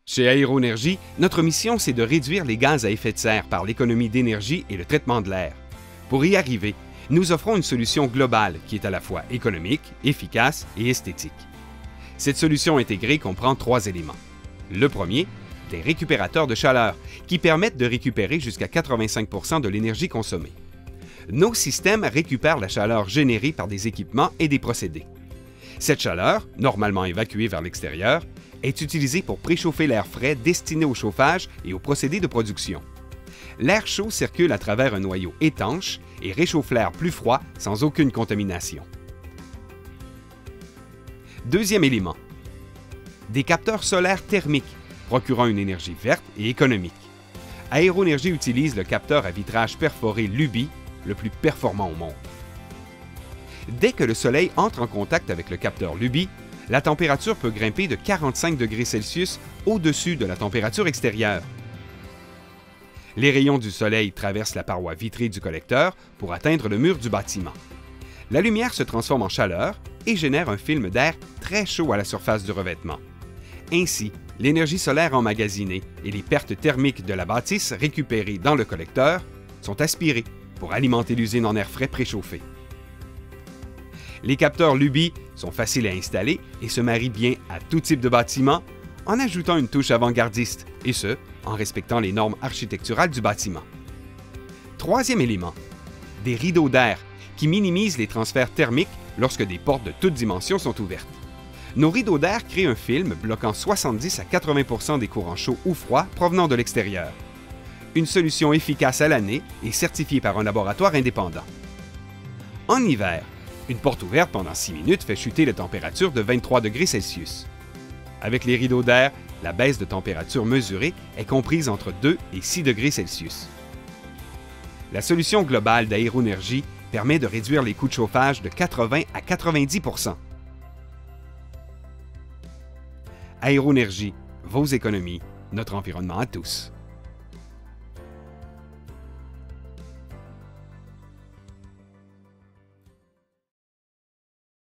Chez Aéroénergie, notre mission, c'est de réduire les gaz à effet de serre par l'économie d'énergie et le traitement de l'air. Pour y arriver, nous offrons une solution globale qui est à la fois économique, efficace et esthétique. Cette solution intégrée comprend 3 éléments. Le premier, des récupérateurs de chaleur qui permettent de récupérer jusqu'à 85% de l'énergie consommée. Nos systèmes récupèrent la chaleur générée par des équipements et des procédés. Cette chaleur, normalement évacuée vers l'extérieur, est utilisée pour préchauffer l'air frais destiné au chauffage et aux procédés de production. L'air chaud circule à travers un noyau étanche et réchauffe l'air plus froid sans aucune contamination. Deuxième élément, des capteurs solaires thermiques procurant une énergie verte et économique. Aéroénergie utilise le capteur à vitrage perforé Luby, le plus performant au monde. Dès que le soleil entre en contact avec le capteur Luby, la température peut grimper de 45 degrés Celsius au-dessus de la température extérieure. Les rayons du soleil traversent la paroi vitrée du collecteur pour atteindre le mur du bâtiment. La lumière se transforme en chaleur et génère un film d'air très chaud à la surface du revêtement. Ainsi, l'énergie solaire emmagasinée et les pertes thermiques de la bâtisse récupérées dans le collecteur sont aspirées pour alimenter l'usine en air frais préchauffé. Les capteurs Luby sont faciles à installer et se marient bien à tout type de bâtiment en ajoutant une touche avant-gardiste, et ce, en respectant les normes architecturales du bâtiment. Troisième élément, des rideaux d'air qui minimisent les transferts thermiques lorsque des portes de toutes dimensions sont ouvertes. Nos rideaux d'air créent un film bloquant 70 à 80% des courants chauds ou froids provenant de l'extérieur. Une solution efficace à l'année et certifiée par un laboratoire indépendant. En hiver, une porte ouverte pendant 6 minutes fait chuter la température de 23 degrés Celsius. Avec les rideaux d'air, la baisse de température mesurée est comprise entre 2 et 6 degrés Celsius. La solution globale d'Aéroénergie permet de réduire les coûts de chauffage de 80 à 90%. Aéroénergie, vos économies, notre environnement à tous.